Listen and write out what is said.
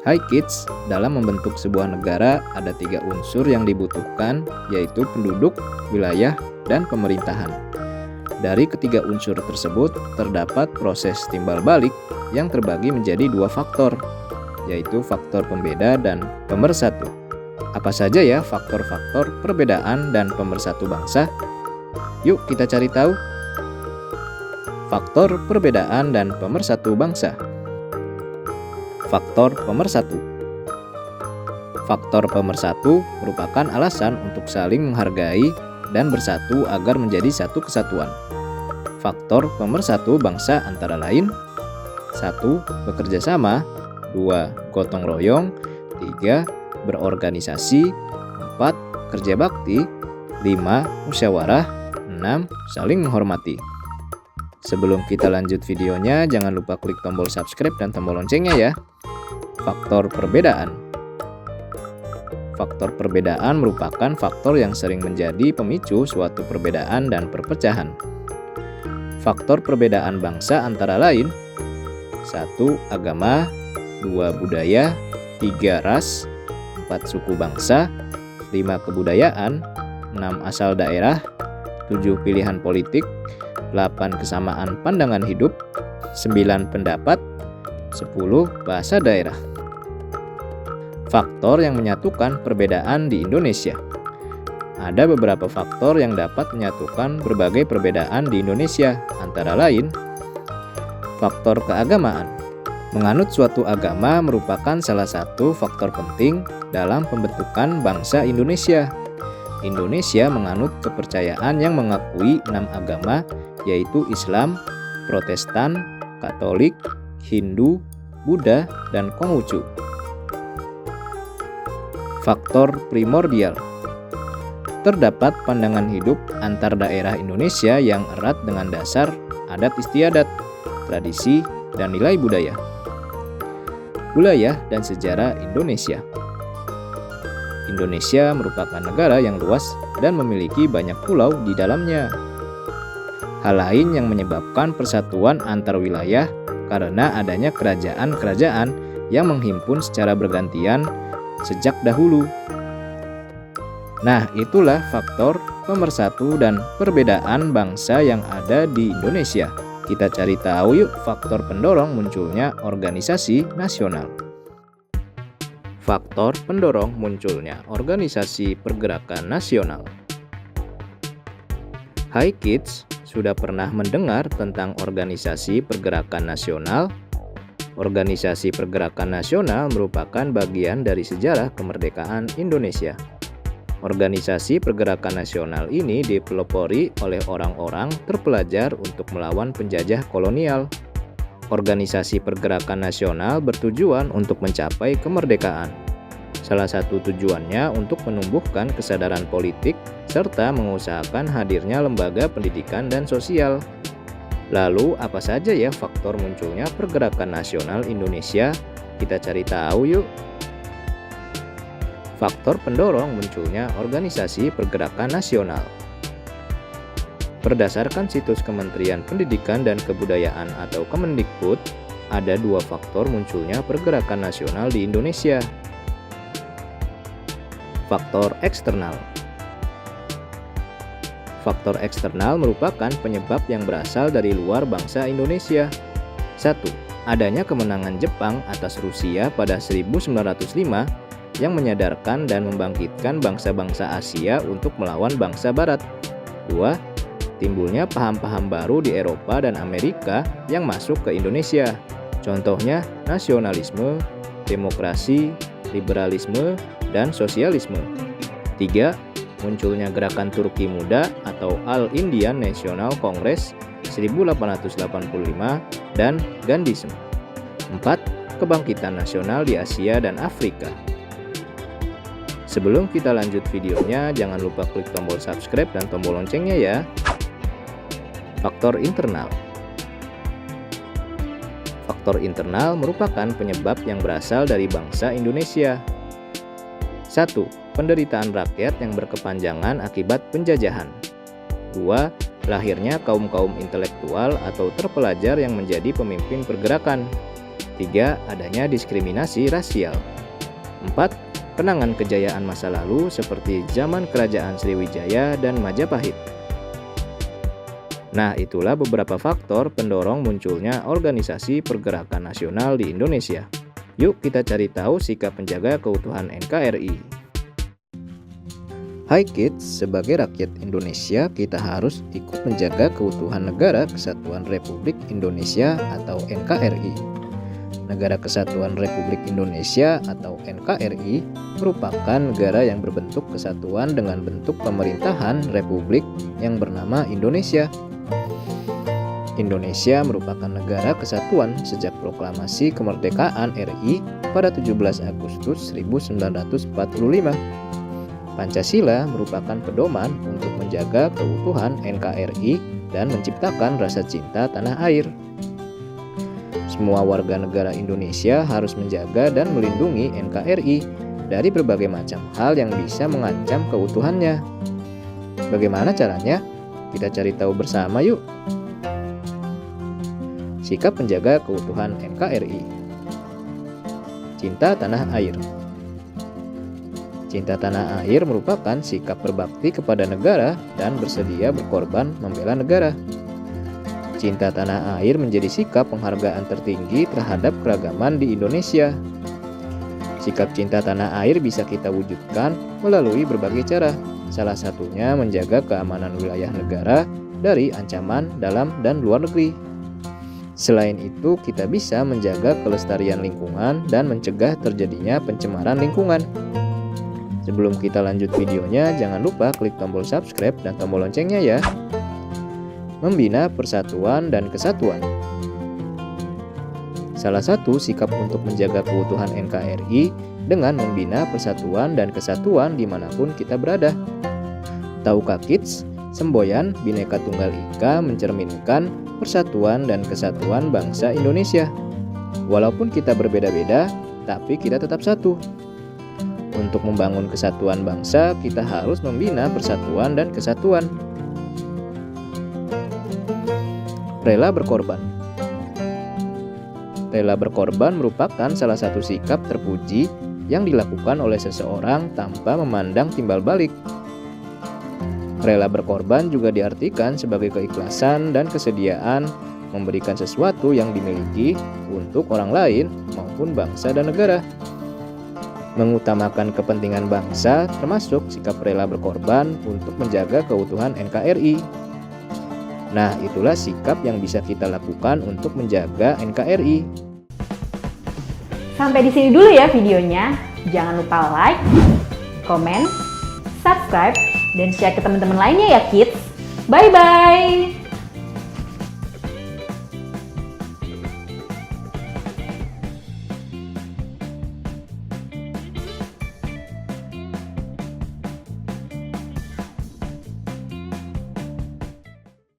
Hai kids, dalam membentuk sebuah negara ada 3 unsur yang dibutuhkan, yaitu penduduk, wilayah, dan pemerintahan. Dari ketiga unsur tersebut, terdapat proses timbal balik yang terbagi menjadi 2 faktor, yaitu faktor pembeda dan pemersatu. Apa saja ya faktor-faktor perbedaan dan pemersatu bangsa? Yuk kita cari tahu. Faktor perbedaan dan pemersatu bangsa. Faktor pemersatu. Faktor pemersatu merupakan alasan untuk saling menghargai dan bersatu agar menjadi satu kesatuan. Faktor pemersatu bangsa antara lain: 1. Bekerja sama, 2. Gotong royong, 3. Berorganisasi, 4. Kerja bakti, 5. Musyawarah, 6. Saling menghormati. Sebelum kita lanjut videonya, jangan lupa klik tombol subscribe dan tombol loncengnya ya. Faktor perbedaan. Faktor perbedaan merupakan faktor yang sering menjadi pemicu suatu perbedaan dan perpecahan. Faktor perbedaan bangsa antara lain: 1. Agama, 2. Budaya, 3. Ras, 4. Suku bangsa, 5. Kebudayaan, 6. Asal daerah, 7. Pilihan politik, 8. Kesamaan pandangan hidup, 9. Pendapat, 10. Bahasa daerah. Faktor yang menyatukan perbedaan di Indonesia. Ada beberapa faktor yang dapat menyatukan berbagai perbedaan di Indonesia, antara lain: faktor keagamaan. Menganut suatu agama merupakan salah satu faktor penting dalam pembentukan bangsa Indonesia. Indonesia menganut kepercayaan yang mengakui 6 agama, yaitu Islam, Protestan, Katolik, Hindu, Buddha, dan Konghucu. Faktor primordial. Terdapat pandangan hidup antar daerah Indonesia yang erat dengan dasar adat istiadat, tradisi, dan nilai budaya. Wilayah dan sejarah Indonesia. Indonesia merupakan negara yang luas dan memiliki banyak pulau di dalamnya. Hal lain yang menyebabkan persatuan antar wilayah karena adanya kerajaan-kerajaan yang menghimpun secara bergantian sejak dahulu. Nah, itulah faktor pemersatu dan perbedaan bangsa yang ada di Indonesia. Kita cari tahu yuk faktor pendorong munculnya organisasi nasional. Faktor pendorong munculnya organisasi pergerakan nasional. Hai kids, sudah pernah mendengar tentang organisasi pergerakan nasional? Organisasi pergerakan nasional merupakan bagian dari sejarah kemerdekaan Indonesia. Organisasi pergerakan nasional ini dipelopori oleh orang-orang terpelajar untuk melawan penjajah kolonial. Organisasi pergerakan nasional bertujuan untuk mencapai kemerdekaan. Salah satu tujuannya untuk menumbuhkan kesadaran politik serta mengusahakan hadirnya lembaga pendidikan dan sosial. Lalu, apa saja ya faktor munculnya pergerakan nasional Indonesia? Kita cari tahu yuk. Faktor pendorong munculnya organisasi pergerakan nasional. Berdasarkan situs Kementerian Pendidikan dan Kebudayaan atau Kemendikbud, ada 2 faktor munculnya pergerakan nasional di Indonesia. Faktor eksternal. Faktor eksternal merupakan penyebab yang berasal dari luar bangsa Indonesia. 1. Adanya kemenangan Jepang atas Rusia pada 1905 yang menyadarkan dan membangkitkan bangsa-bangsa Asia untuk melawan bangsa Barat. 2. Timbulnya paham-paham baru di Eropa dan Amerika yang masuk ke Indonesia. Contohnya nasionalisme, demokrasi, liberalisme, dan sosialisme. 3. Munculnya gerakan Turki Muda atau All Indian National Congress 1885 dan Gandhisme. 4. Kebangkitan nasional di Asia dan Afrika. Sebelum kita lanjut videonya, jangan lupa klik tombol subscribe dan tombol loncengnya ya. Faktor internal. Faktor internal merupakan penyebab yang berasal dari bangsa Indonesia. 1. Penderitaan rakyat yang berkepanjangan akibat penjajahan. 2. Lahirnya kaum-kaum intelektual atau terpelajar yang menjadi pemimpin pergerakan. ketiga, adanya diskriminasi rasial. 4. Kenangan kejayaan masa lalu seperti zaman Kerajaan Sriwijaya dan Majapahit. Nah, itulah beberapa faktor pendorong munculnya organisasi pergerakan nasional di Indonesia. Yuk kita cari tahu sikap penjaga keutuhan NKRI. Hai kids, sebagai rakyat Indonesia kita harus ikut menjaga keutuhan Negara Kesatuan Republik Indonesia atau NKRI. Negara Kesatuan Republik Indonesia atau NKRI merupakan negara yang berbentuk kesatuan dengan bentuk pemerintahan republik yang bernama Indonesia. Indonesia merupakan negara kesatuan sejak proklamasi kemerdekaan RI pada 17 Agustus 1945. Pancasila merupakan pedoman untuk menjaga keutuhan NKRI dan menciptakan rasa cinta tanah air. Semua warga negara Indonesia harus menjaga dan melindungi NKRI dari berbagai macam hal yang bisa mengancam keutuhannya. Bagaimana caranya? Kita cari tahu bersama yuk. Sikap penjaga keutuhan NKRI. Cinta tanah air. Cinta tanah air merupakan sikap berbakti kepada negara dan bersedia berkorban membela negara. Cinta tanah air menjadi sikap penghargaan tertinggi terhadap keragaman di Indonesia. Sikap cinta tanah air bisa kita wujudkan melalui berbagai cara, salah satunya menjaga keamanan wilayah negara dari ancaman dalam dan luar negeri. Selain itu, kita bisa menjaga kelestarian lingkungan dan mencegah terjadinya pencemaran lingkungan. Sebelum kita lanjut videonya, jangan lupa klik tombol subscribe dan tombol loncengnya ya. Membina persatuan dan kesatuan. Salah satu sikap untuk menjaga keutuhan NKRI dengan membina persatuan dan kesatuan dimanapun kita berada. Tahukah kids, semboyan Bhinneka Tunggal Ika mencerminkan persatuan dan kesatuan bangsa Indonesia. Walaupun kita berbeda-beda, tapi kita tetap satu. Untuk membangun kesatuan bangsa, kita harus membina persatuan dan kesatuan. Rela berkorban. Rela berkorban merupakan salah satu sikap terpuji yang dilakukan oleh seseorang tanpa memandang timbal balik. Rela berkorban juga diartikan sebagai keikhlasan dan kesediaan memberikan sesuatu yang dimiliki untuk orang lain maupun bangsa dan negara. Mengutamakan kepentingan bangsa termasuk sikap rela berkorban untuk menjaga keutuhan NKRI. Nah, itulah sikap yang bisa kita lakukan untuk menjaga NKRI. Sampai di sini dulu ya videonya. Jangan lupa like, komen, subscribe, dan share ke teman-teman lainnya ya kids. Bye-bye!